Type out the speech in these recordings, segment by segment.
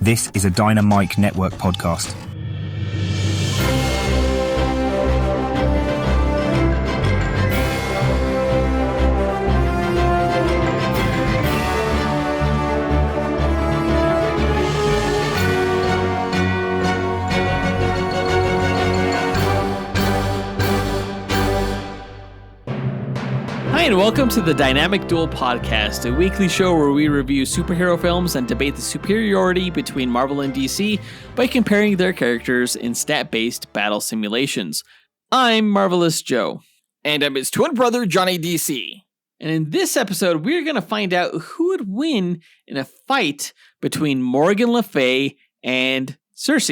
This is a Dynamite Network podcast. Hi, and welcome to the Dynamic Duel podcast, a weekly show where we review superhero films and debate the superiority between Marvel and DC by comparing their characters in stat-based battle simulations. I'm Marvelous Joe. And I'm his twin brother, Johnny DC. And in this episode, we're going to find out who would win in a fight between Morgan le Fay and Circe.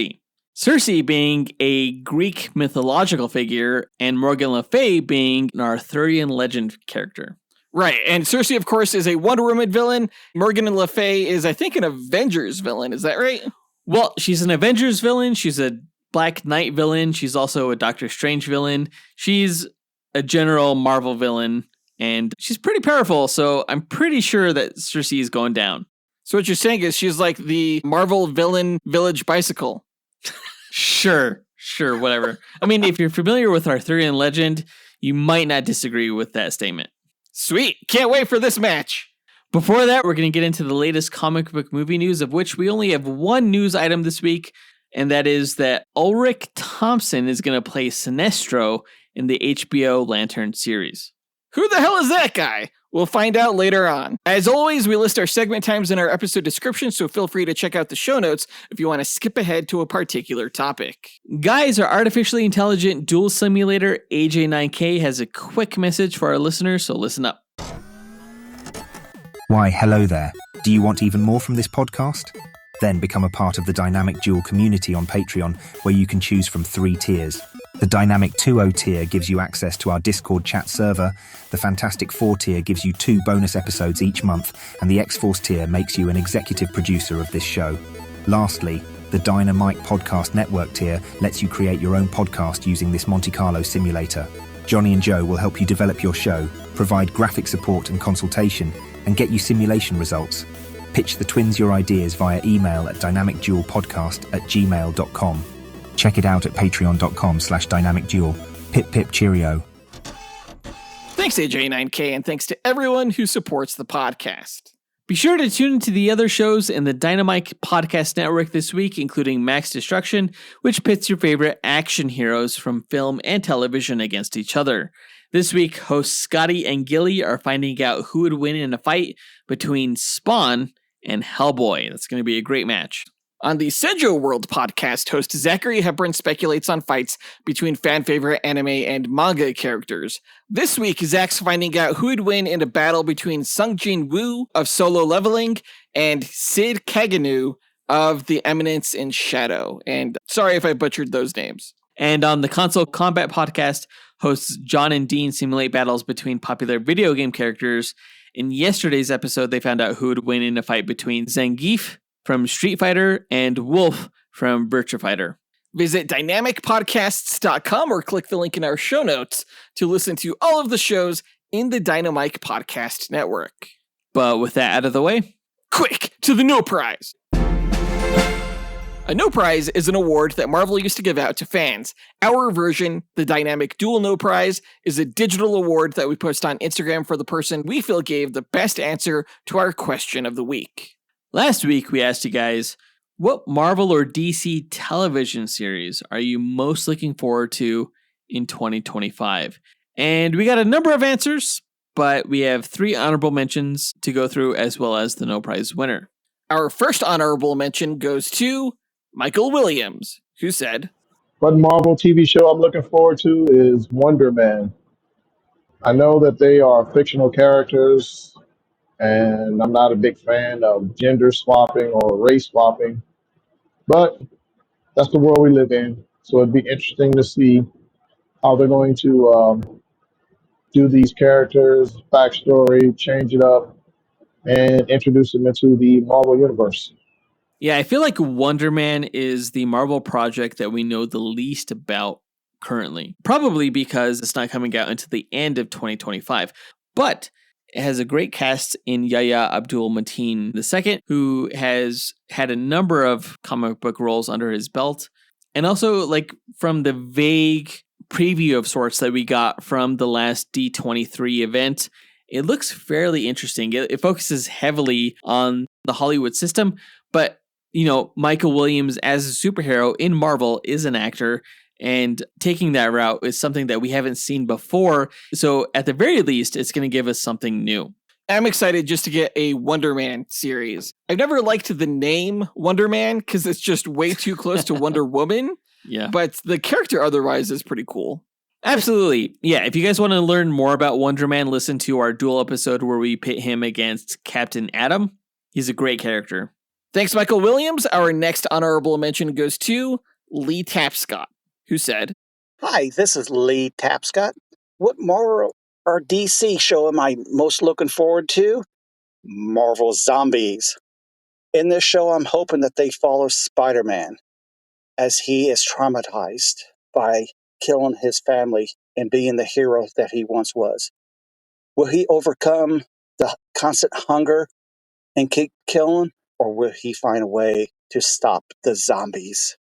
Circe being a Greek mythological figure, and Morgan le Fay being an Arthurian legend character. Right, and Circe, of course, is a Wonder Woman villain. Morgan le Fay is, I think, an Avengers villain. Is that right? Well, she's an Avengers villain. She's a Black Knight villain. She's also a Doctor Strange villain. She's a general Marvel villain, and she's pretty powerful, so I'm pretty sure that Circe is going down. So what you're saying is she's like the Marvel villain village bicycle. Sure, whatever. I mean, if you're familiar with Arthurian legend, you might not disagree with that statement. Sweet. Can't wait for this match. Before that, we're going to get into the latest comic book movie news, of which we only have one news item this week, and that is that Ulrich Thomsen is going to play Sinestro in the HBO Lanterns series. Who the hell is that guy? We'll find out later on. As always, we list our segment times in our episode description, so feel free to check out the show notes if you want to skip ahead to a particular topic. Guys, our artificially intelligent duel simulator, AJ9K, has a quick message for our listeners, so listen up. Why, hello there. Do you want even more from this podcast? Then become a part of the Dynamic Duel community on Patreon, where you can choose from 3 tiers. The Dynamic 2.0 tier gives you access to our Discord chat server, the Fantastic 4 tier gives you 2 bonus episodes each month, and the X-Force tier makes you an executive producer of this show. Lastly, the Dynamite Podcast Network tier lets you create your own podcast using this Monte Carlo simulator. Johnny and Joe will help you develop your show, provide graphic support and consultation, and get you simulation results. Pitch the twins your ideas via email at dynamicduelpodcast@gmail.com. Check it out at patreon.com/dynamicduel. Pip pip cheerio. Thanks, AJ9K, and thanks to everyone who supports the podcast. Be sure to tune into the other shows in the Dynamite Podcast Network this week, including Max Destruction, which pits your favorite action heroes from film and television against each other. This week, hosts Scotty and Gilly are finding out who would win in a fight between Spawn and Hellboy. That's going to be a great match. On the Sejo World podcast, host Zachary Hepburn speculates on fights between fan-favorite anime and manga characters. This week, Zach's finding out who would win in a battle between Sungjin Woo of Solo Leveling and Sid Kaganu of The Eminence in Shadow. And sorry if I butchered those names. And on the Console Combat podcast, hosts John and Dean simulate battles between popular video game characters. In yesterday's episode, they found out who would win in a fight between Zangief from Street Fighter and Wolf from Virtua Fighter. Visit dynamicpodcasts.com or click the link in our show notes to listen to all of the shows in the Dynamite Podcast Network. But with that out of the way, quick to the No Prize. A No Prize is an award that Marvel used to give out to fans. Our version, the Dynamic Duel No Prize, is a digital award that we post on Instagram for the person we feel gave the best answer to our question of the week. Last week, we asked you guys, what Marvel or DC television series are you most looking forward to in 2025? And we got a number of answers, but we have 3 honorable mentions to go through, as well as the No Prize winner. Our first honorable mention goes to Michael Williams, who said, One Marvel TV show I'm looking forward to is Wonder Man. I know that they are fictional characters, and I'm not a big fan of gender swapping or race swapping, but that's the world we live in. So it'd be interesting to see how they're going to do these characters, backstory, change it up, and introduce them into the Marvel Universe. Yeah, I feel like Wonder Man is the Marvel project that we know the least about currently. Probably because it's not coming out until the end of 2025. But It has a great cast in Yahya Abdul-Mateen II, who has had a number of comic book roles under his belt. And also, like, from the vague preview of sorts that we got from the last D23 event, it looks fairly interesting. It focuses heavily on the Hollywood system, but, you know, Michael Williams as a superhero in Marvel is an actor, and taking that route is something that we haven't seen before. So at the very least, it's going to give us something new. I'm excited just to get a Wonder Man series. I've never liked the name Wonder Man because it's just way too close to Wonder Woman. Yeah. But the character otherwise is pretty cool. Absolutely. Yeah, if you guys want to learn more about Wonder Man, listen to our Duel episode where we pit him against Captain Atom. He's a great character. Thanks, Michael Williams. Our next honorable mention goes to Lee Tapscott, who said, "Hi, this is Lee Tapscott. What Marvel or DC show am I most looking forward to? Marvel Zombies. In this show, I'm hoping that they follow Spider-Man as he is traumatized by killing his family and being the hero that he once was. Will he overcome the constant hunger and keep killing, or will he find a way to stop the zombies?"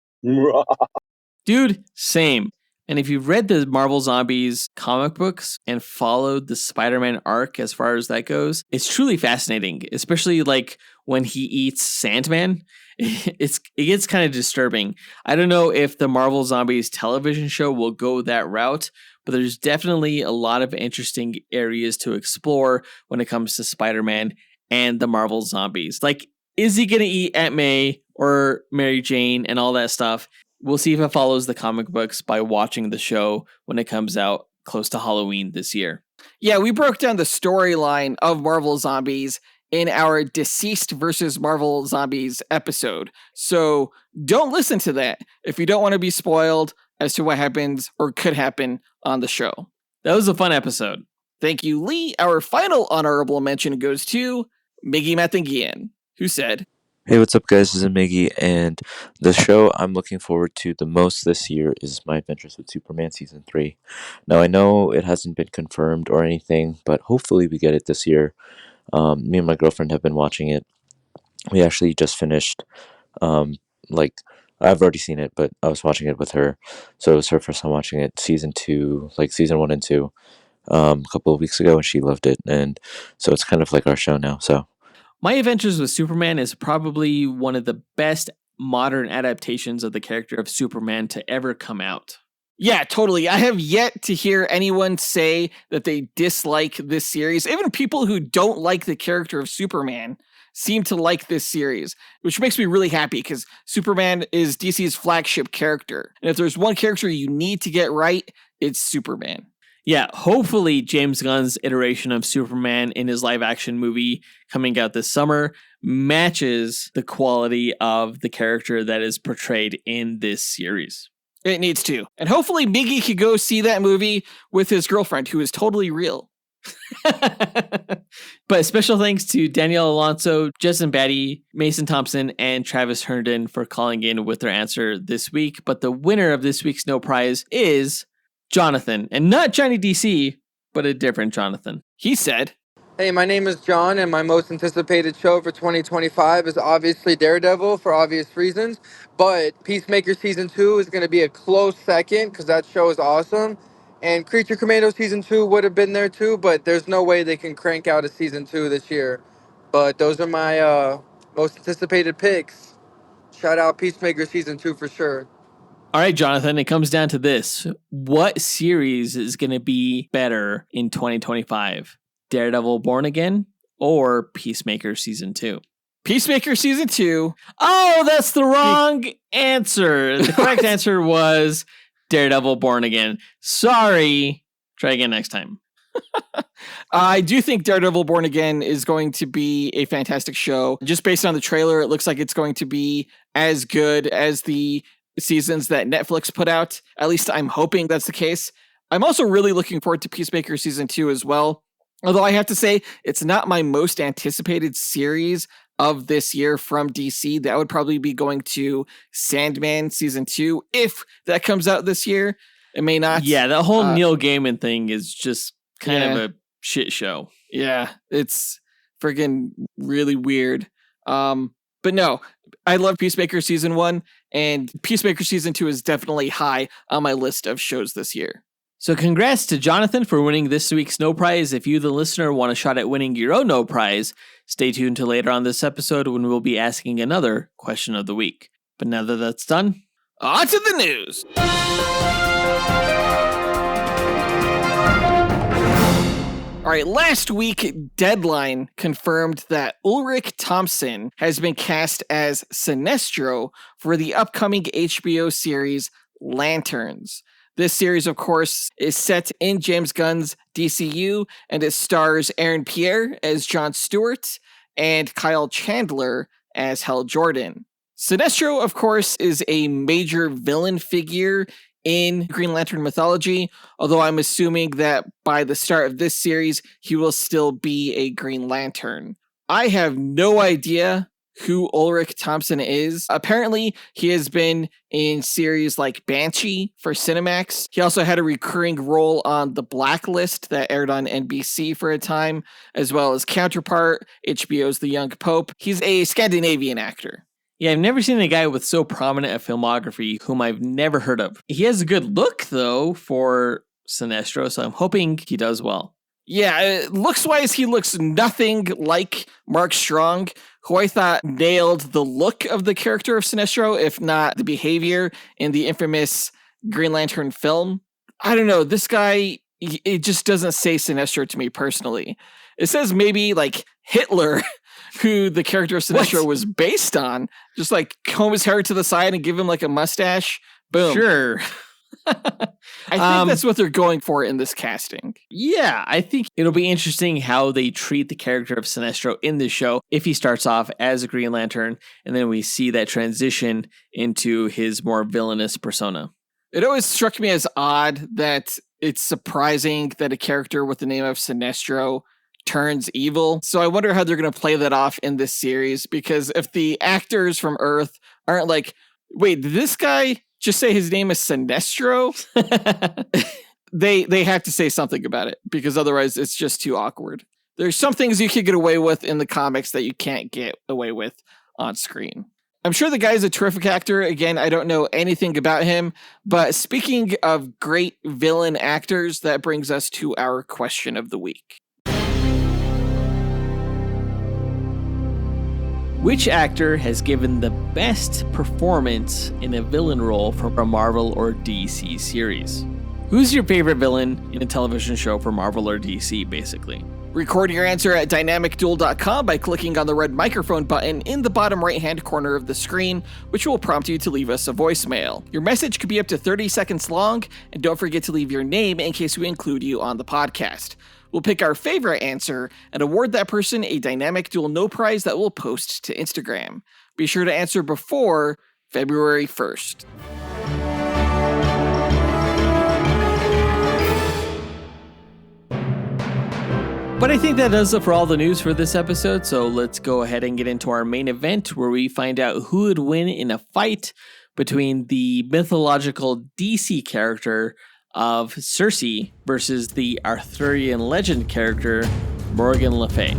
Dude, same. And if you've read the Marvel Zombies comic books and followed the Spider-Man arc as far as that goes, it's truly fascinating, especially like when he eats Sandman. It gets kind of disturbing. I don't know if the Marvel Zombies television show will go that route, but there's definitely a lot of interesting areas to explore when it comes to Spider-Man and the Marvel Zombies. Like, is he going to eat Aunt May or Mary Jane and all that stuff? We'll see if it follows the comic books by watching the show when it comes out close to Halloween this year. Yeah, we broke down the storyline of Marvel Zombies in our Deceased versus Marvel Zombies episode. So don't listen to that if you don't want to be spoiled as to what happens or could happen on the show. That was a fun episode. Thank you, Lee. Our final honorable mention goes to Miggy Matanguihan, who said, "Hey, what's up, guys? This is Miggy, and the show I'm looking forward to the most this year is My Adventures with Superman Season 3. Now, I know it hasn't been confirmed or anything, but hopefully we get it this year. Me and my girlfriend have been watching it. We actually just finished, like, I've already seen it, but I was watching it with her, so it was her first time watching it, Season 1 and 2, a couple of weeks ago, and she loved it, and so it's kind of like our show now, so... My Adventures with Superman is probably one of the best modern adaptations of the character of Superman to ever come out. Yeah, totally. I have yet to hear anyone say that they dislike this series. Even people who don't like the character of Superman seem to like this series, which makes me really happy because Superman is DC's flagship character. And if there's one character you need to get right, it's Superman. Yeah, hopefully James Gunn's iteration of Superman in his live-action movie coming out this summer matches the quality of the character that is portrayed in this series. It needs to. And hopefully Miggy could go see that movie with his girlfriend, who is totally real. But special thanks to Danielle Alonso, Justin Batty, Mason Thompson, and Travis Herndon for calling in with their answer this week. But the winner of this week's No Prize is Jonathan, and not Johnny DC, but a different Jonathan. He said, "Hey, my name is John, and my most anticipated show for 2025 is obviously Daredevil for obvious reasons, but Peacemaker Season 2 is going to be a close second because that show is awesome, and Creature Commando Season 2 would have been there too, but there's no way they can crank out a Season 2 this year. But those are my most anticipated picks. Shout out Peacemaker Season 2 for sure." All right, Jonathan, it comes down to this. What series is going to be better in 2025? Daredevil Born Again or Peacemaker Season 2? Peacemaker Season 2. Oh, that's the wrong answer. The correct answer was Daredevil Born Again. Sorry. Try again next time. I do think Daredevil Born Again is going to be a fantastic show. Just based on the trailer, it looks like it's going to be as good as the seasons that Netflix put out. At least I'm hoping that's the case. I'm also really looking forward to Peacemaker Season 2 as well. Although I have to say, it's not my most anticipated series of this year from DC. That would probably be going to Sandman Season 2 if that comes out this year. It may not. Yeah, the whole Neil Gaiman thing is just kind of a shit show. Yeah, it's friggin' really weird. But no, I love Peacemaker Season 1, and Peacemaker Season 2 is definitely high on my list of shows this year. So congrats to Jonathan for winning this week's No Prize. If you, the listener, want a shot at winning your own No Prize, stay tuned to later on this episode when we'll be asking another question of the week. But now that that's done, on to the news! All right, last week, Deadline confirmed that Ulrich Thomsen has been cast as Sinestro for the upcoming HBO series Lanterns. This series, of course, is set in James Gunn's DCU, and it stars Aaron Pierre as Jon Stewart and Kyle Chandler as Hal Jordan. Sinestro, of course, is a major villain figure in Green Lantern mythology, although I'm assuming that by the start of this series, he will still be a Green Lantern. I have no idea who Ulrich Thomsen is. Apparently, he has been in series like Banshee for Cinemax. He also had a recurring role on The Blacklist that aired on NBC for a time, as well as Counterpart, HBO's The Young Pope. He's a Scandinavian actor. Yeah, I've never seen a guy with so prominent a filmography whom I've never heard of. He has a good look, though, for Sinestro, so I'm hoping he does well. Yeah, looks-wise, he looks nothing like Mark Strong, who I thought nailed the look of the character of Sinestro, if not the behavior in the infamous Green Lantern film. I don't know, this guy, it just doesn't say Sinestro to me personally. It says maybe, like, Hitler, who the character of Sinestro was based on, just like comb his hair to the side and give him like a mustache. Boom. Sure. I think that's what they're going for in this casting. Yeah, I think it'll be interesting how they treat the character of Sinestro in this show if he starts off as a Green Lantern and then we see that transition into his more villainous persona. It always struck me as odd that it's surprising that a character with the name of Sinestro turns evil. So I wonder how they're going to play that off in this series, because if the actors from Earth aren't like, wait, did this guy just say his name is Sinestro? they have to say something about it, because otherwise it's just too awkward. There's some things you can get away with in the comics that you can't get away with on screen. I'm sure the guy's a terrific actor. Again, I don't know anything about him, but speaking of great villain actors, that brings us to our question of the week. Which actor has given the best performance in a villain role from a Marvel or DC series? Who's your favorite villain in a television show for Marvel or DC, basically? Record your answer at dynamicduel.com by clicking on the red microphone button in the bottom right-hand corner of the screen, which will prompt you to leave us a voicemail. Your message could be up to 30 seconds long, and don't forget to leave your name in case we include you on the podcast. We'll pick our favorite answer and award that person a Dynamic Duel No Prize that we'll post to Instagram. Be sure to answer before February 1st. But I think that does it for all the news for this episode, so let's go ahead and get into our main event where we find out who would win in a fight between the mythological DC character of Circe versus the Arthurian legend character Morgan le Fay.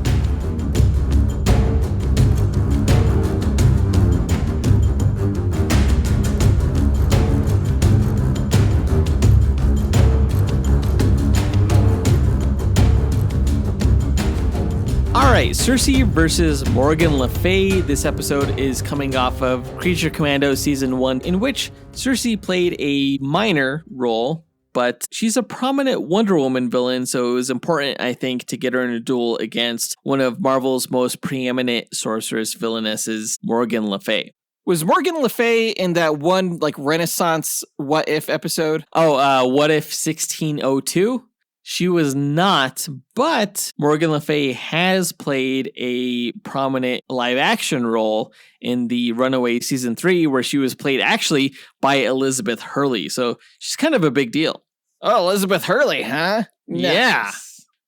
Alright, Circe versus Morgan le Fay. This episode is coming off of Creature Commando Season 1, in which Circe played a minor role, but she's a prominent Wonder Woman villain, so it was important, I think, to get her in a duel against one of Marvel's most preeminent sorceress villainesses, Morgan le Fay. Was Morgan le Fay in that one, like, Renaissance What If episode? What If 1602? She was not, but Morgan le Fay has played a prominent live-action role in the Runaway Season 3, where she was played actually by Elizabeth Hurley, so she's kind of a big deal. Oh, Elizabeth Hurley, huh? Nice. Yeah.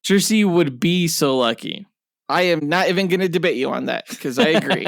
Circe would be so lucky. I am not even going to debate you on that, because I agree.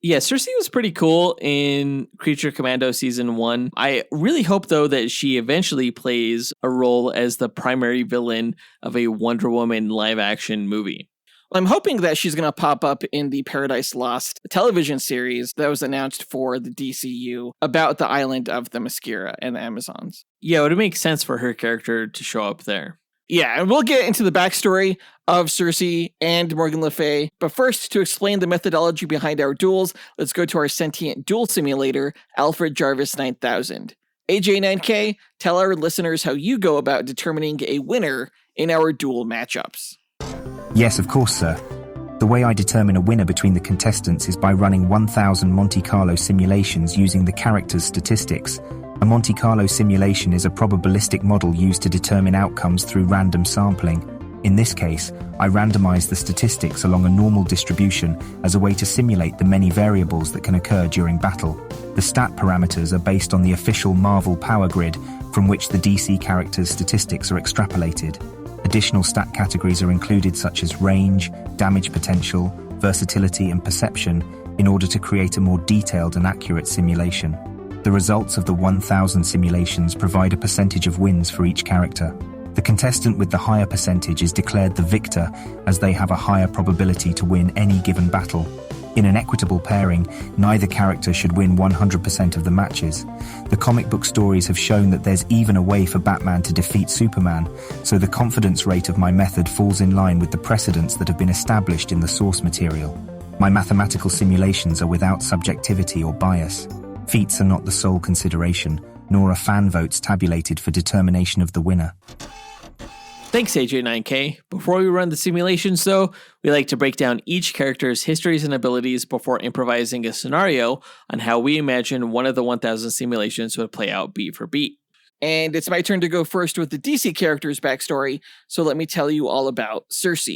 Yeah, Circe was pretty cool in Creature Commando Season 1. I really hope, though, that she eventually plays a role as the primary villain of a Wonder Woman live-action movie. I'm hoping that she's going to pop up in the Paradise Lost television series that was announced for the DCU about the island of the Themyscira and the Amazons. Yeah, it would make sense for her character to show up there. Yeah, and we'll get into the backstory of Circe and Morgan le Fay. But first, to explain the methodology behind our duels, let's go to our sentient duel simulator, Alfred Jarvis 9000. AJ9K, tell our listeners how you go about determining a winner in our duel matchups. Yes, of course, sir. The way I determine a winner between the contestants is by running 1,000 Monte Carlo simulations using the character's statistics. A Monte Carlo simulation is a probabilistic model used to determine outcomes through random sampling. In this case, I randomize the statistics along a normal distribution as a way to simulate the many variables that can occur during battle. The stat parameters are based on the official Marvel power grid, from which the DC character's statistics are extrapolated. Additional stat categories are included such as range, damage potential, versatility, and perception in order to create a more detailed and accurate simulation. The results of the 1,000 simulations provide a percentage of wins for each character. The contestant with the higher percentage is declared the victor, as they have a higher probability to win any given battle. In an equitable pairing, neither character should win 100% of the matches. The comic book stories have shown that there's even a way for Batman to defeat Superman, so the confidence rate of my method falls in line with the precedents that have been established in the source material. My mathematical simulations are without subjectivity or bias. Feats are not the sole consideration, nor are fan votes tabulated for determination of the winner. Thanks, AJ9K. Before we run the simulations, though, we like to break down each character's histories and abilities before improvising a scenario on how we imagine one of the 1,000 simulations would play out beat for beat. And it's my turn to go first with the DC character's backstory, so let me tell you all about Circe.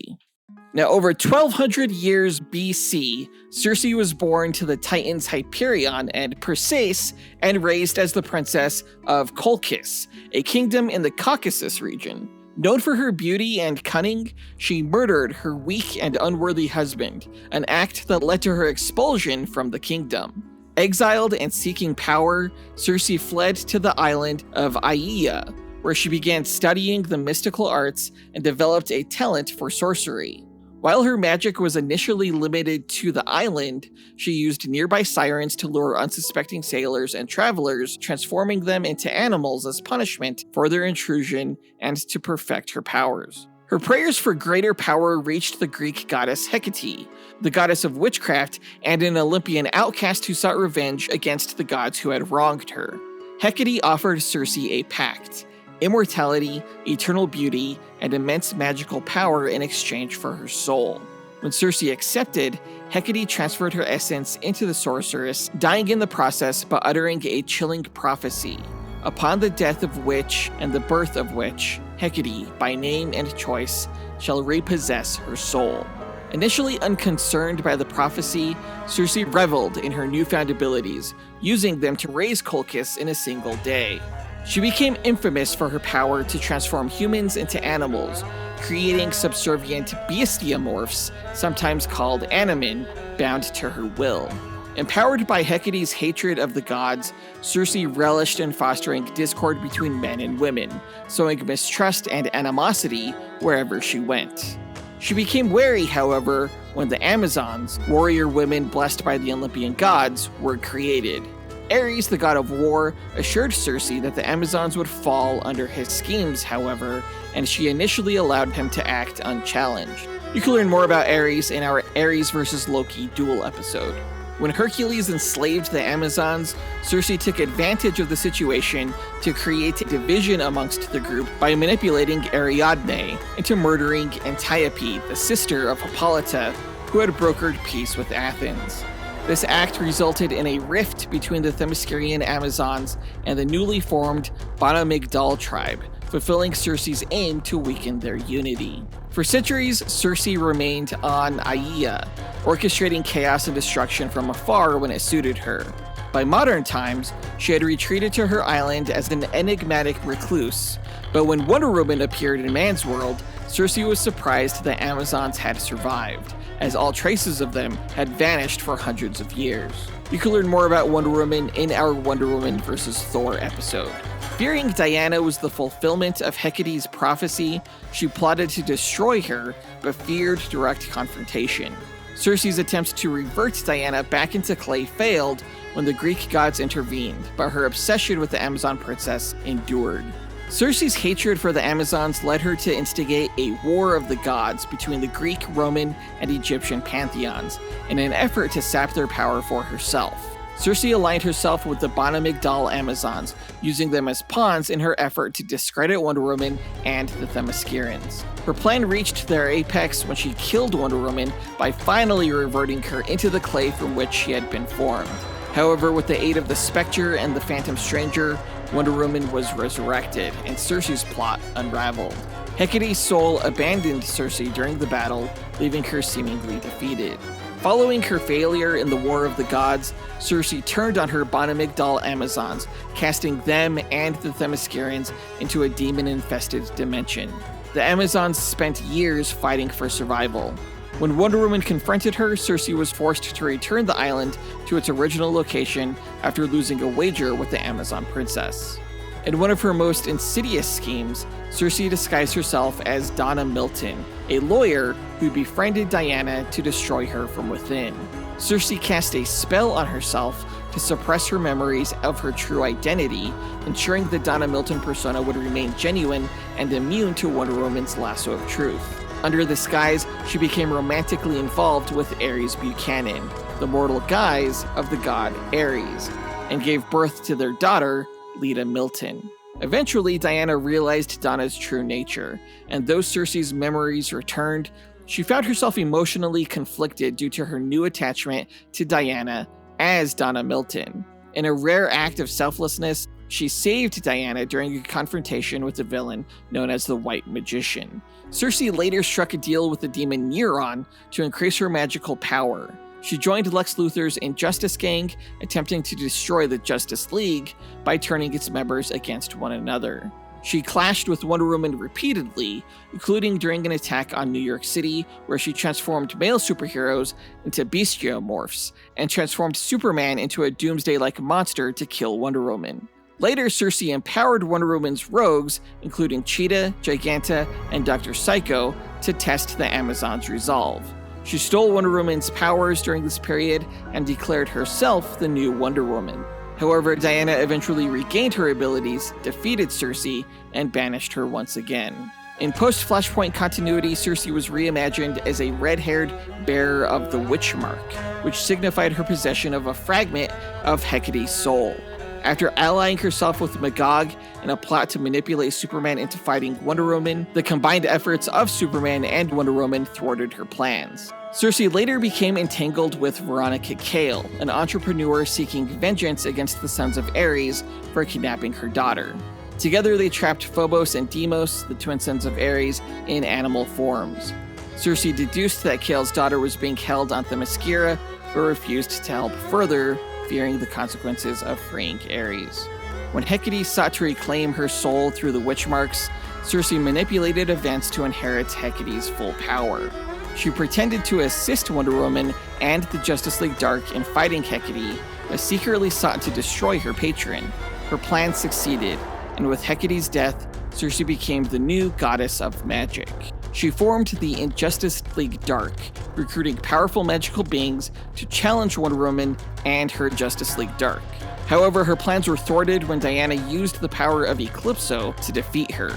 Now, over 1,200 years BC, Circe was born to the Titans Hyperion and Perseus and raised as the princess of Colchis, a kingdom in the Caucasus region. Known for her beauty and cunning, she murdered her weak and unworthy husband, an act that led to her expulsion from the kingdom. Exiled and seeking power, Circe fled to the island of Aia, where she began studying the mystical arts and developed a talent for sorcery. While her magic was initially limited to the island, she used nearby sirens to lure unsuspecting sailors and travelers, transforming them into animals as punishment for their intrusion and to perfect her powers. Her prayers for greater power reached the Greek goddess Hecate, the goddess of witchcraft and an Olympian outcast who sought revenge against the gods who had wronged her. Hecate offered Circe a pact: immortality, eternal beauty, and immense magical power in exchange for her soul. When Circe accepted, Hecate transferred her essence into the sorceress, dying in the process but uttering a chilling prophecy, upon the death of which and the birth of which, Hecate, by name and choice, shall repossess her soul. Initially unconcerned by the prophecy, Circe reveled in her newfound abilities, using them to raise Colchis in a single day. She became infamous for her power to transform humans into animals, creating subservient bestiamorphs, sometimes called animin, bound to her will. Empowered by Hecate's hatred of the gods, Circe relished in fostering discord between men and women, sowing mistrust and animosity wherever she went. She became wary, however, when the Amazons, warrior women blessed by the Olympian gods, were created. Ares, the god of war, assured Circe that the Amazons would fall under his schemes, however, and she initially allowed him to act unchallenged. You can learn more about Ares in our Ares vs. Loki duel episode. When Hercules enslaved the Amazons, Circe took advantage of the situation to create a division amongst the group by manipulating Ariadne into murdering Antiope, the sister of Hippolyta, who had brokered peace with Athens. This act resulted in a rift between the Themyscirian Amazons and the newly formed Bana-Migdal tribe, fulfilling Circe's aim to weaken their unity. For centuries, Circe remained on Aia, orchestrating chaos and destruction from afar when it suited her. By modern times, she had retreated to her island as an enigmatic recluse, but when Wonder Woman appeared in man's world, Circe was surprised the Amazons had survived. as all traces of them had vanished for hundreds of years. You can learn more about Wonder Woman in our Wonder Woman vs. Thor episode. Fearing Diana was the fulfillment of Hecate's prophecy, she plotted to destroy her, but feared direct confrontation. Circe's attempts to revert Diana back into clay failed when the Greek gods intervened, but her obsession with the Amazon princess endured. Circe's hatred for the Amazons led her to instigate a war of the gods between the Greek, Roman, and Egyptian pantheons, in an effort to sap their power for herself. Circe aligned herself with the Bonamigdal Amazons, using them as pawns in her effort to discredit Wonder Woman and the Themyscirans. Her plan reached their apex when she killed Wonder Woman by finally reverting her into the clay from which she had been formed. However, with the aid of the Spectre and the Phantom Stranger, Wonder Woman was resurrected, and Circe's plot unraveled. Hecate's soul abandoned Circe during the battle, leaving her seemingly defeated. Following her failure in the War of the Gods, Circe turned on her Bonamigdal Amazons, casting them and the Themyscirans into a demon-infested dimension. The Amazons spent years fighting for survival. When Wonder Woman confronted her, Circe was forced to return the island to its original location after losing a wager with the Amazon princess. In one of her most insidious schemes, Circe disguised herself as Donna Milton, a lawyer who befriended Diana to destroy her from within. Circe cast a spell on herself to suppress her memories of her true identity, ensuring the Donna Milton persona would remain genuine and immune to Wonder Woman's lasso of truth. Under this guise, she became romantically involved with Ares Buchanan, the mortal guise of the god Ares, and gave birth to their daughter, Leda Milton. Eventually, Diana realized Donna's true nature, and though Circe's memories returned, she found herself emotionally conflicted due to her new attachment to Diana as Donna Milton. In a rare act of selflessness, she saved Diana during a confrontation with a villain known as the White Magician. Circe later struck a deal with the demon Neuron to increase her magical power. She joined Lex Luthor's Injustice Gang, attempting to destroy the Justice League by turning its members against one another. She clashed with Wonder Woman repeatedly, including during an attack on New York City, where she transformed male superheroes into bestiomorphs, and transformed Superman into a doomsday-like monster to kill Wonder Woman. Later, Circe empowered Wonder Woman's rogues, including Cheetah, Giganta, and Dr. Psycho, to test the Amazons' resolve. She stole Wonder Woman's powers during this period and declared herself the new Wonder Woman. However, Diana eventually regained her abilities, defeated Circe, and banished her once again. In post-Flashpoint continuity, Circe was reimagined as a red-haired bearer of the Witch Mark, which signified her possession of a fragment of Hecate's soul. After allying herself with Magog in a plot to manipulate Superman into fighting Wonder Woman, the combined efforts of Superman and Wonder Woman thwarted her plans. Circe later became entangled with Veronica Cale, an entrepreneur seeking vengeance against the Sons of Ares for kidnapping her daughter. Together they trapped Phobos and Deimos, the twin sons of Ares, in animal forms. Circe deduced that Cale's daughter was being held on Themyscira, but refused to help further, fearing the consequences of freeing Ares. When Hecate sought to reclaim her soul through the witch marks, Circe manipulated events to inherit Hecate's full power. She pretended to assist Wonder Woman and the Justice League Dark in fighting Hecate, but secretly sought to destroy her patron. Her plan succeeded, and with Hecate's death, Circe became the new goddess of magic. She formed the Injustice League Dark, recruiting powerful magical beings to challenge Wonder Woman and her Justice League Dark. However, her plans were thwarted when Diana used the power of Eclipso to defeat her.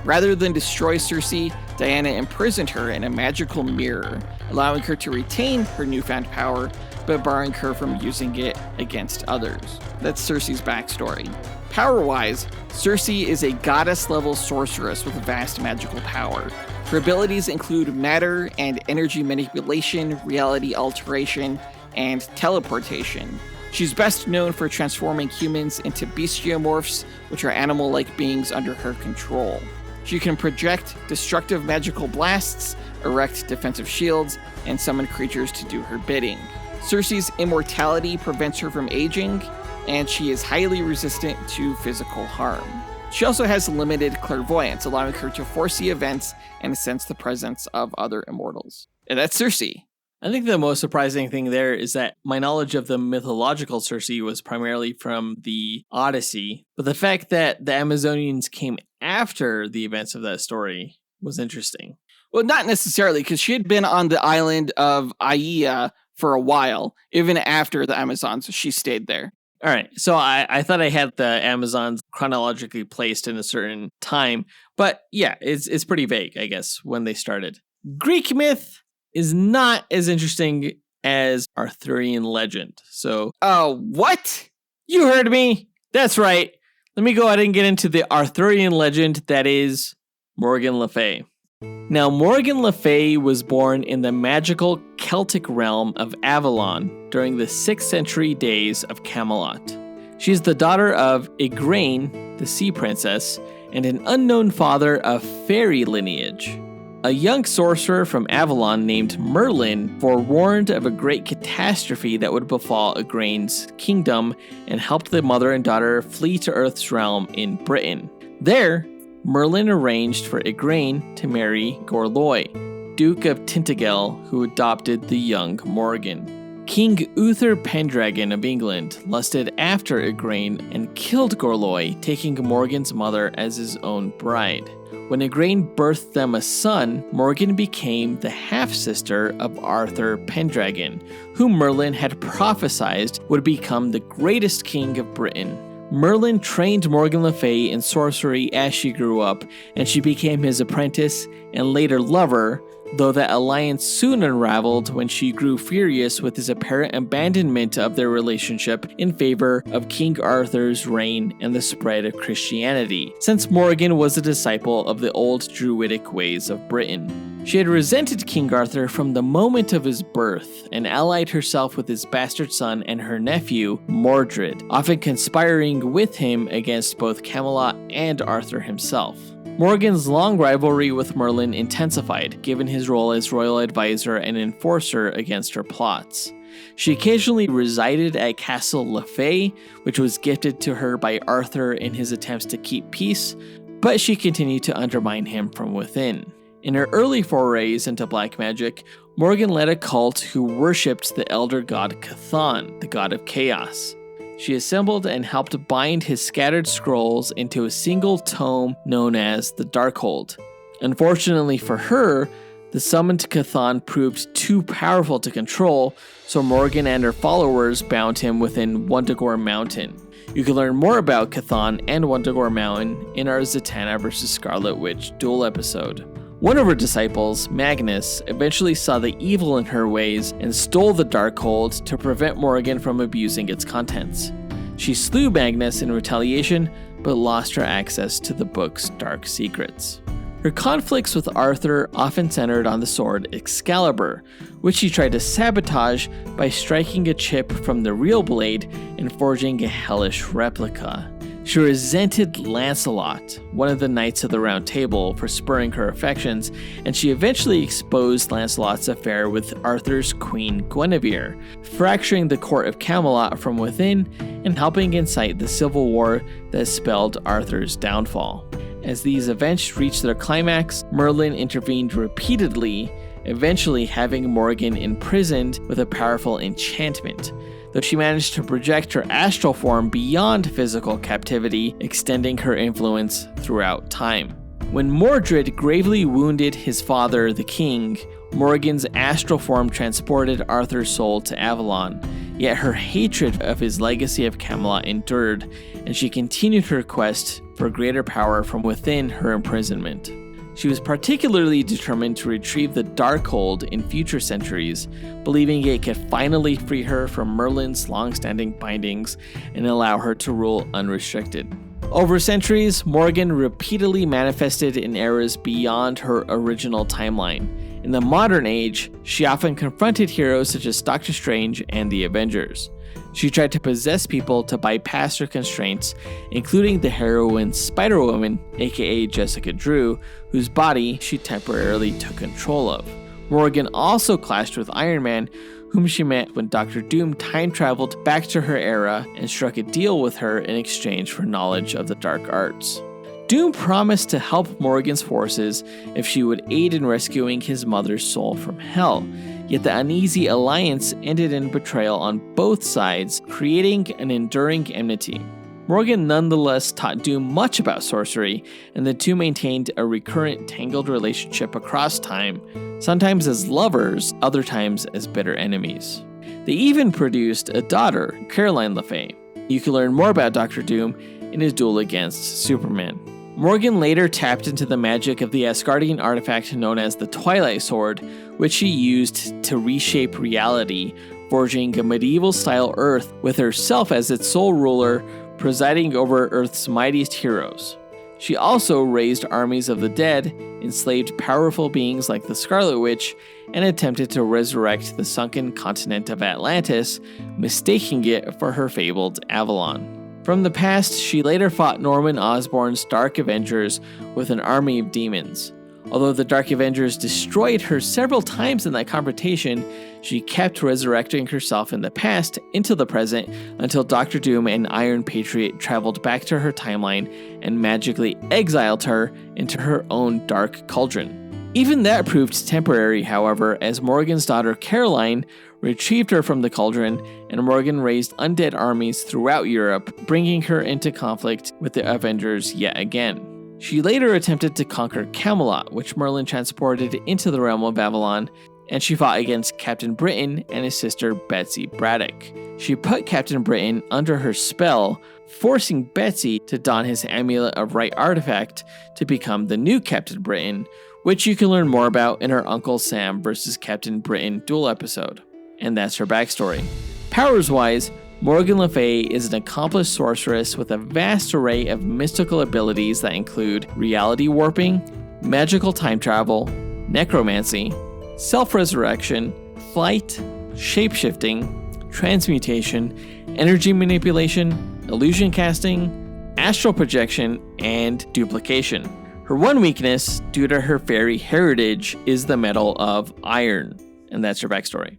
Rather than destroy Circe, Diana imprisoned her in a magical mirror, allowing her to retain her newfound power, but barring her from using it against others. That's Circe's backstory. Power-wise, Circe is a goddess-level sorceress with vast magical power. Her abilities include matter and energy manipulation, reality alteration, and teleportation. She's best known for transforming humans into bestiomorphs, which are animal-like beings under her control. She can project destructive magical blasts, erect defensive shields, and summon creatures to do her bidding. Circe's immortality prevents her from aging, and she is highly resistant to physical harm. She also has limited clairvoyance, allowing her to foresee events and sense the presence of other immortals. And that's Circe. I think the most surprising thing there is that my knowledge of the mythological Circe was primarily from the Odyssey, but the fact that the Amazonians came after the events of that story was interesting. Well, not necessarily, because she had been on the island of Aia for a while. Even after the Amazons, she stayed there. All right, so I thought I had the Amazons chronologically placed in a certain time, but yeah, it's pretty vague, I guess, when they started. Greek myth is not as interesting as Arthurian legend. So, Oh, what? you heard me. That's right. Let me go ahead and get into the Arthurian legend that is Morgan le Fay. Now, Morgan le Fay was born in the magical Celtic realm of Avalon during the 6th century days of Camelot. She is the daughter of Igraine, the sea princess, and an unknown father of fairy lineage. A young sorcerer from Avalon named Merlin forewarned of a great catastrophe that would befall Igraine's kingdom and helped the mother and daughter flee to Earth's realm in Britain. There, Merlin arranged for Igraine to marry Gorloy, Duke of Tintagel, who adopted the young Morgan. King Uther Pendragon of England lusted after Igraine and killed Gorloy, taking Morgan's mother as his own bride. When Igraine birthed them a son, Morgan became the half-sister of Arthur Pendragon, whom Merlin had prophesied would become the greatest king of Britain. Merlin trained Morgan le Fay in sorcery as she grew up, and she became his apprentice and later lover, though that alliance soon unraveled when she grew furious with his apparent abandonment of their relationship in favor of King Arthur's reign and the spread of Christianity, since Morgan was a disciple of the old Druidic ways of Britain. She had resented King Arthur from the moment of his birth and allied herself with his bastard son and her nephew, Mordred, often conspiring with him against both Camelot and Arthur himself. Morgan's long rivalry with Merlin intensified, given his role as royal advisor and enforcer against her plots. She occasionally resided at Castle Le Fay, which was gifted to her by Arthur in his attempts to keep peace, but she continued to undermine him from within. In her early forays into black magic, Morgan led a cult who worshipped the elder god Chthon, the god of chaos. She assembled and helped bind his scattered scrolls into a single tome known as the Darkhold. Unfortunately for her, the summoned Chthon proved too powerful to control, so Morgan and her followers bound him within Wundagore Mountain. You can learn more about Chthon and Wundagore Mountain in our Zatanna vs. Scarlet Witch Duel episode. One of her disciples, Magnus, eventually saw the evil in her ways and stole the Darkhold to prevent Morgan from abusing its contents. She slew Magnus in retaliation, but lost her access to the book's dark secrets. Her conflicts with Arthur often centered on the sword Excalibur, which she tried to sabotage by striking a chip from the real blade and forging a hellish replica. She resented Lancelot, one of the Knights of the Round Table, for spurring her affections, and she eventually exposed Lancelot's affair with Arthur's queen Guinevere, fracturing the court of Camelot from within and helping incite the civil war that spelled Arthur's downfall. As these events reached their climax, Merlin intervened repeatedly, eventually having Morgan imprisoned with a powerful enchantment, though she managed to project her astral form beyond physical captivity, extending her influence throughout time. When Mordred gravely wounded his father, the king, Morgan's astral form transported Arthur's soul to Avalon, yet her hatred of his legacy of Camelot endured, and she continued her quest for greater power from within her imprisonment. She was particularly determined to retrieve the Darkhold in future centuries, believing it could finally free her from Merlin's long-standing bindings and allow her to rule unrestricted. Over centuries, Morgan repeatedly manifested in eras beyond her original timeline. In the modern age, she often confronted heroes such as Doctor Strange and the Avengers. She tried to possess people to bypass her constraints, including the heroine Spider-Woman, aka Jessica Drew, whose body she temporarily took control of. Morgan also clashed with Iron Man, whom she met when Doctor Doom time-traveled back to her era and struck a deal with her in exchange for knowledge of the dark arts. Doom promised to help Morgan's forces if she would aid in rescuing his mother's soul from hell, yet the uneasy alliance ended in betrayal on both sides, creating an enduring enmity. Morgan nonetheless taught Doom much about sorcery, and the two maintained a recurrent tangled relationship across time, sometimes as lovers, other times as bitter enemies. They even produced a daughter, Caroline le Fay. You can learn more about Dr. Doom in his duel against Superman. Morgan later tapped into the magic of the Asgardian artifact known as the Twilight Sword, which she used to reshape reality, forging a medieval-style Earth with herself as its sole ruler, presiding over Earth's mightiest heroes. She also raised armies of the dead, enslaved powerful beings like the Scarlet Witch, and attempted to resurrect the sunken continent of Atlantis, mistaking it for her fabled Avalon. From the past, she later fought Norman Osborn's Dark Avengers with an army of demons. Although the Dark Avengers destroyed her several times in that confrontation, she kept resurrecting herself in the past into the present until Dr. Doom and Iron Patriot traveled back to her timeline and magically exiled her into her own dark cauldron. Even that proved temporary, however, as Morgan's daughter Caroline retrieved her from the cauldron, and Morgan raised undead armies throughout Europe, bringing her into conflict with the Avengers yet again. She later attempted to conquer Camelot, which Merlin transported into the realm of Avalon, and she fought against Captain Britain and his sister Betsy Braddock. She put Captain Britain under her spell, forcing Betsy to don his Amulet of Right artifact to become the new Captain Britain, which you can learn more about in her Uncle Sam vs. Captain Britain duel episode. And that's her backstory. Powers-wise, Morgan le Fay is an accomplished sorceress with a vast array of mystical abilities that include reality warping, magical time travel, necromancy, self-resurrection, flight, shapeshifting, transmutation, energy manipulation, illusion casting, astral projection, and duplication. Her one weakness, due to her fairy heritage, is the metal of iron. And that's her backstory.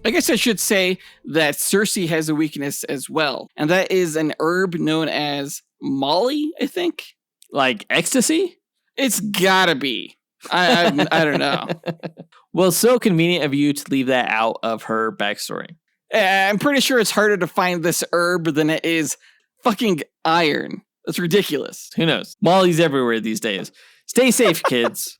I guess I should say that Circe has a weakness as well, and that is an herb known as Molly, I think. Like ecstasy? It's gotta be. I don't know. Well, so convenient of you to leave that out of her backstory. I'm pretty sure it's harder to find this herb than it is fucking iron. That's ridiculous. Who knows? Molly's everywhere these days. Stay safe, kids.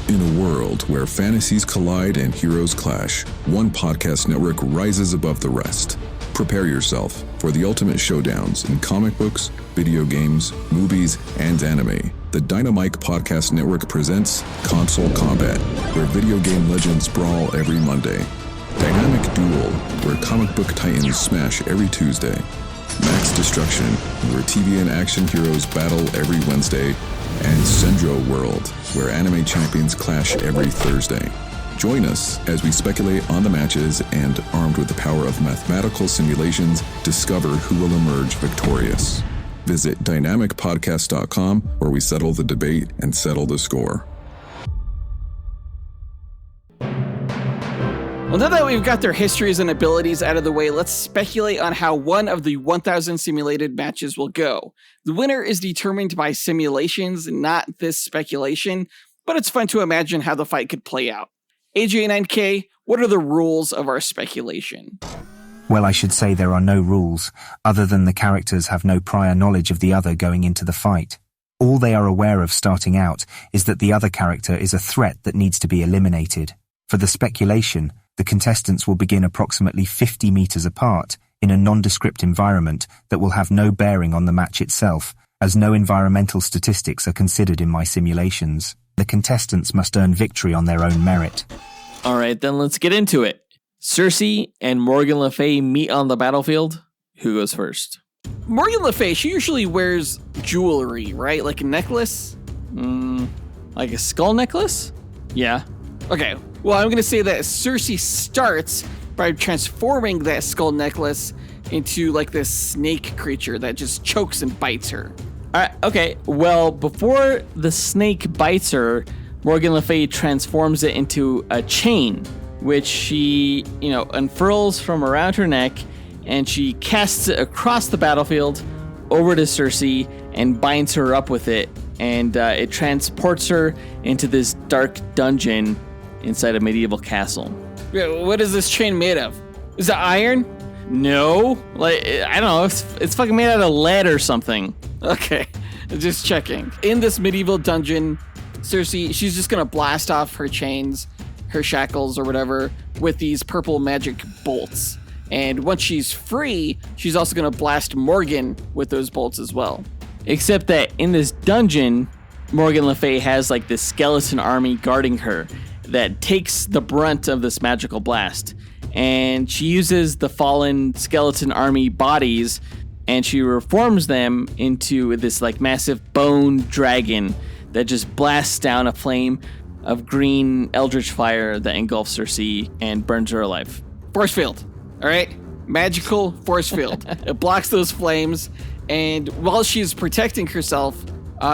In a world where fantasies collide and heroes clash, one podcast network rises above the rest. Prepare yourself for the ultimate showdowns in comic books, video games, movies, and anime. The Dynamite Podcast Network presents Console Combat, where video game legends brawl every Monday. Dynamic Duel, where comic book titans smash every Tuesday. Max Destruction, where TV and action heroes battle every Wednesday. And Sendro World, where anime champions clash every Thursday. Join us as we speculate on the matches and, armed with the power of mathematical simulations, discover who will emerge victorious. Visit dynamicpodcast.com, where we settle the debate and settle the score. Well, now that we've got their histories and abilities out of the way, let's speculate on how one of the 1,000 simulated matches will go. The winner is determined by simulations, not this speculation, but it's fun to imagine how the fight could play out. AJ9K, what are the rules of our speculation? Well, I should say there are no rules, other than the characters have no prior knowledge of the other going into the fight. All they are aware of starting out is that the other character is a threat that needs to be eliminated. For the speculation, the contestants will begin approximately 50 meters apart in a nondescript environment that will have no bearing on the match itself, as no environmental statistics are considered in my simulations. The contestants must earn victory on their own merit. All right, then let's get into it. Circe and Morgan le Fay meet on the battlefield. Who goes first? Morgan le Fay, she usually wears jewelry, right? Like a necklace? Like a skull necklace? Yeah. Okay, well, I'm going to say that Circe starts by transforming that skull necklace into like this snake creature that just chokes and bites her. All right, okay, well, before the snake bites her, Morgan le Fay transforms it into a chain, which she, unfurls from around her neck and she casts it across the battlefield over to Circe and binds her up with it, and it transports her into this dark dungeon inside a medieval castle. What is this chain made of? Is it iron? No, like, I don't know, it's fucking made out of lead or something. Okay, just checking. In this medieval dungeon, Circe, she's just gonna blast off her chains, her shackles or whatever, with these purple magic bolts. And once she's free, she's also gonna blast Morgan with those bolts as well. Except that in this dungeon, Morgan le Fay has like this skeleton army guarding her that takes the brunt of this magical blast. And she uses the fallen skeleton army bodies and she reforms them into this like massive bone dragon that just blasts down a flame of green eldritch fire that engulfs Circe and burns her alive. Force field, all right? Magical force field. It blocks those flames, and while she's protecting herself,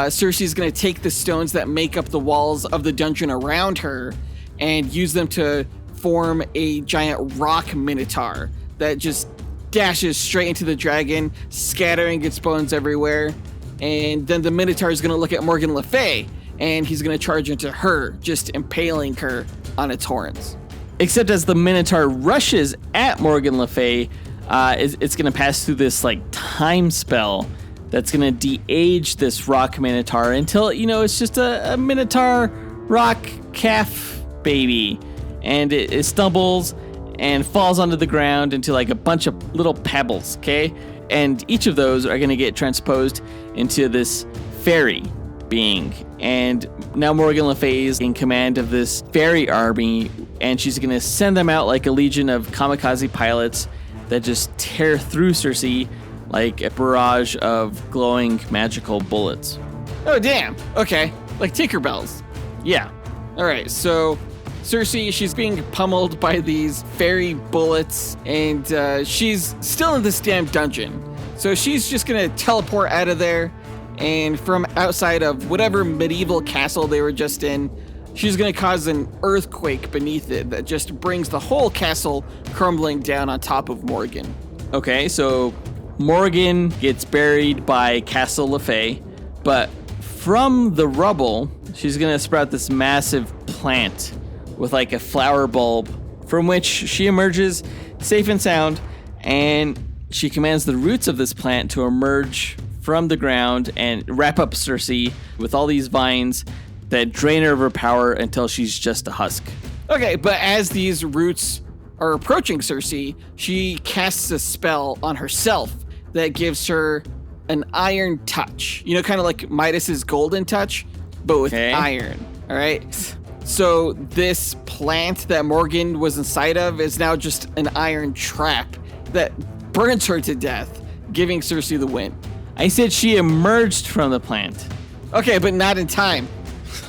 Circe's gonna take the stones that make up the walls of the dungeon around her and use them to form a giant rock minotaur that just dashes straight into the dragon, scattering its bones everywhere. And then the minotaur is going to look at Morgan le Fay, and he's going to charge into her, just impaling her on its horns. Except as the minotaur rushes at Morgan le Fay, it's going to pass through this like time spell that's going to de-age this rock minotaur until, you know, it's just a minotaur rock calf baby. And it stumbles and falls onto the ground into like a bunch of little pebbles, okay? And each of those are going to get transposed into this fairy being. And now Morgan le Fay is in command of this fairy army, and she's going to send them out like a legion of kamikaze pilots that just tear through Circe like a barrage of glowing magical bullets. Oh, damn. Okay. Like Tinkerbells. Yeah. All right, so Circe, she's being pummeled by these fairy bullets, and she's still in this damn dungeon. So she's just gonna teleport out of there, and from outside of whatever medieval castle they were just in, she's gonna cause an earthquake beneath it that just brings the whole castle crumbling down on top of Morgan. Okay, so Morgan gets buried by Castle le Fay, but from the rubble, she's gonna sprout this massive plant with like a flower bulb from which she emerges safe and sound, and she commands the roots of this plant to emerge from the ground and wrap up Circe with all these vines that drain her of her power until she's just a husk. Okay, but as these roots are approaching Circe, she casts a spell on herself that gives her an iron touch. You know, kind of like Midas's golden touch, but with iron, all right? So this plant that Morgan was inside of is now just an iron trap that burns her to death, giving Circe the win. I said she emerged from the plant. Okay, but not in time.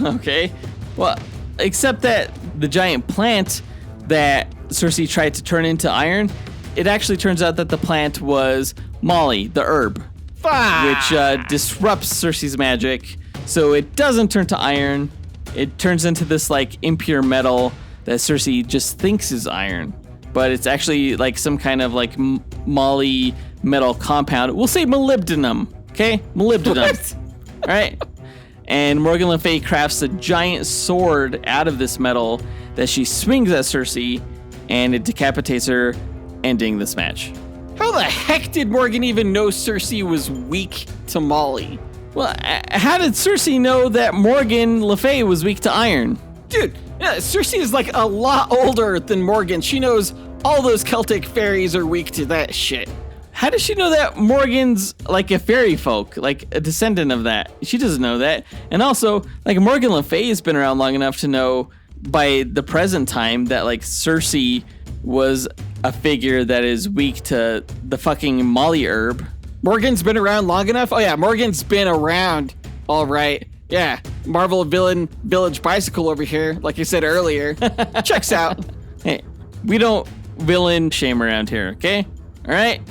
Okay. Well, except that the giant plant that Circe tried to turn into iron, it actually turns out that the plant was Molly, the herb, which disrupts Circe's magic. So it doesn't turn to iron. It turns into this like impure metal that Circe just thinks is iron, but it's actually like some kind of like moly metal compound. We'll say molybdenum, okay? Molybdenum. All right. And Morgan le Fay crafts a giant sword out of this metal that she swings at Circe, and it decapitates her, ending this match. How the heck did Morgan even know Circe was weak to Molly? Well, how did Circe know that Morgan le Fay was weak to iron? Dude, Circe is like a lot older than Morgan. She knows all those Celtic fairies are weak to that shit. How does she know that Morgan's like a fairy folk, like a descendant of that? She doesn't know that. And also, like Morgan le Fay has been around long enough to know by the present time that like Circe was a figure that is weak to the fucking molly herb. Morgan's been around long enough? Oh yeah, Morgan's been around. All right. Yeah, Marvel Villain Village Bicycle over here, like I said earlier. Checks out. Hey, we don't villain shame around here, okay? All right?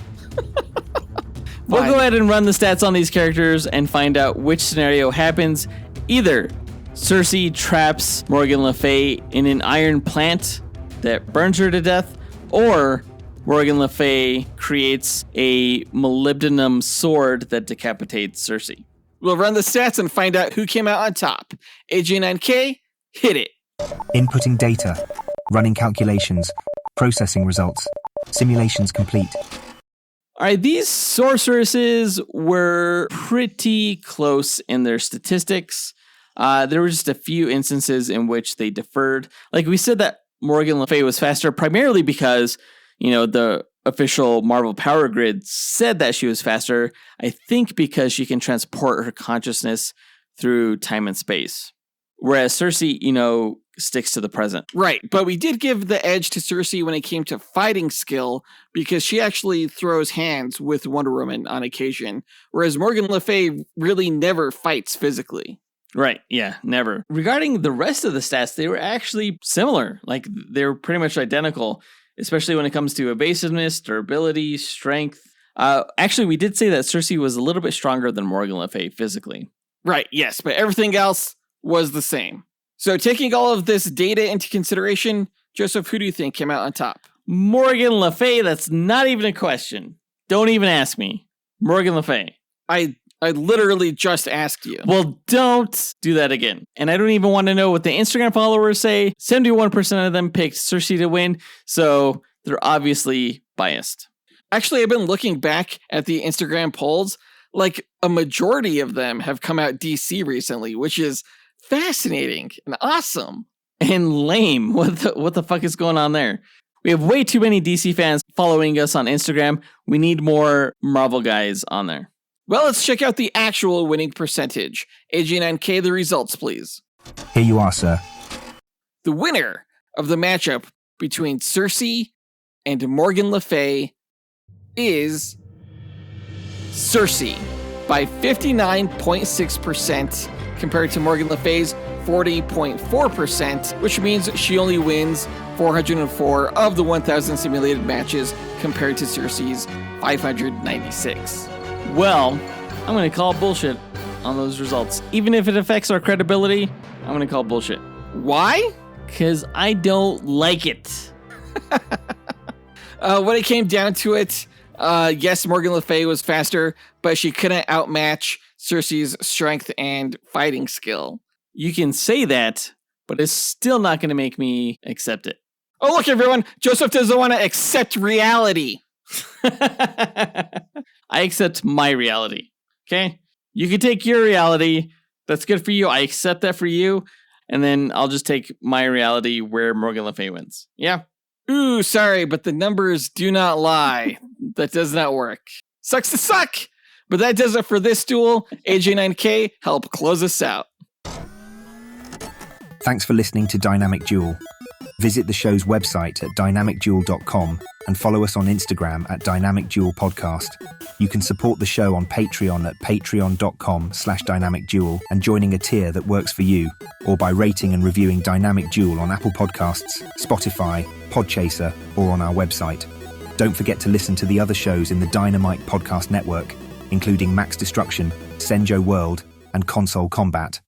We'll go ahead and run the stats on these characters and find out which scenario happens. Either Circe traps Morgan le Fay in an iron plant that burns her to death, or Morgan le Fay creates a molybdenum sword that decapitates Circe. We'll run the stats and find out who came out on top. AJ9K, hit it. Inputting data, running calculations, processing results, simulations complete. All right, these sorceresses were pretty close in their statistics. There were just a few instances in which they deferred. Like we said that Morgan le Fay was faster primarily because, the official Marvel Power Grid said that she was faster, I think because she can transport her consciousness through time and space. Whereas Circe, sticks to the present. Right, but we did give the edge to Circe when it came to fighting skill because she actually throws hands with Wonder Woman on occasion, whereas Morgan le Fay really never fights physically. Right, yeah, never. Regarding the rest of the stats, they were actually similar. Like, they were pretty much identical, especially when it comes to evasiveness, durability, strength. Actually, we did say that Circe was a little bit stronger than Morgan le Fay physically. Right, yes, but everything else was the same. So taking all of this data into consideration, Joseph, who do you think came out on top? Morgan le Fay, that's not even a question. Don't even ask me. Morgan le Fay. I literally just asked you. Well, don't do that again. And I don't even want to know what the Instagram followers say. 71% of them picked Circe to win, so they're obviously biased. Actually, I've been looking back at the Instagram polls. Like, a majority of them have come out DC recently, which is fascinating and awesome. And lame. What the fuck is going on there? We have way too many DC fans following us on Instagram. We need more Marvel guys on there. Well, let's check out the actual winning percentage. AG9K, the results, please. Here you are, sir. The winner of the matchup between Circe and Morgan le Fay is Circe by 59.6% compared to Morgan le Fay's 40.4%, which means she only wins 404 of the 1,000 simulated matches compared to Circe's 596. Well, I'm going to call bullshit on those results. Even if it affects our credibility, I'm going to call bullshit. Why? Because I don't like it. When it came down to it, yes, Morgan le Fay was faster, but she couldn't outmatch Circe's strength and fighting skill. You can say that, but it's still not going to make me accept it. Oh, look, everyone. Joseph doesn't want to accept reality. I accept my reality. Okay? You can take your reality. That's good for you. I accept that for you. And then I'll just take my reality where Morgan le Fay wins. Yeah? Ooh, sorry, but the numbers do not lie. That does not work. Sucks to suck. But that does it for this duel. AJ9K, help close us out. Thanks for listening to Dynamic Duel. Visit the show's website at dynamicduel.com and follow us on Instagram at Dynamic Duel Podcast. You can support the show on Patreon at patreon.com/dynamicduel and joining a tier that works for you, or by rating and reviewing Dynamic Duel on Apple Podcasts, Spotify, Podchaser, or on our website. Don't forget to listen to the other shows in the Dynamite Podcast Network, including Max Destruction, Senjo World, and Console Combat.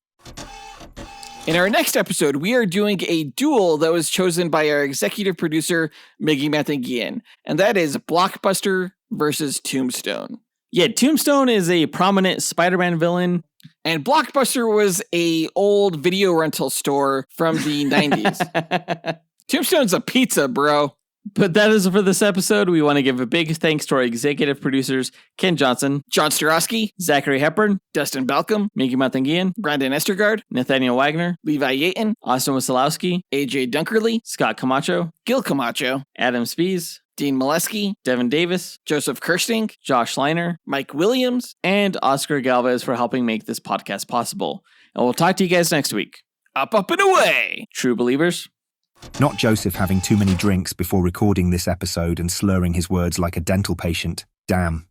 In our next episode, we are doing a duel that was chosen by our executive producer, Miggy Matanguihan, and that is Blockbuster versus Tombstone. Yeah, Tombstone is a prominent Spider-Man villain. And Blockbuster was a old video rental store from the 90s. Tombstone's a pizza, bro. But that is for this episode. We want to give a big thanks to our executive producers, Ken Johnson, John Starosky, Zachary Hepburn, Dustyn Balcom, Miggy Matanguihan, Brandon Estergard, Nathaniel Wagner, Levi Yeaton, Austin Wesolowski, AJ Dunkerley, Scott Camacho, Gil Camacho, Adam Speas, Dean Maleski, Devin Davis, Joseph Kersting, Josh Leiner, Mike Williams, and Oscar Galvez for helping make this podcast possible. And we'll talk to you guys next week. Up, and away! True believers. Not Joseph having too many drinks before recording this episode and slurring his words like a dental patient. Damn.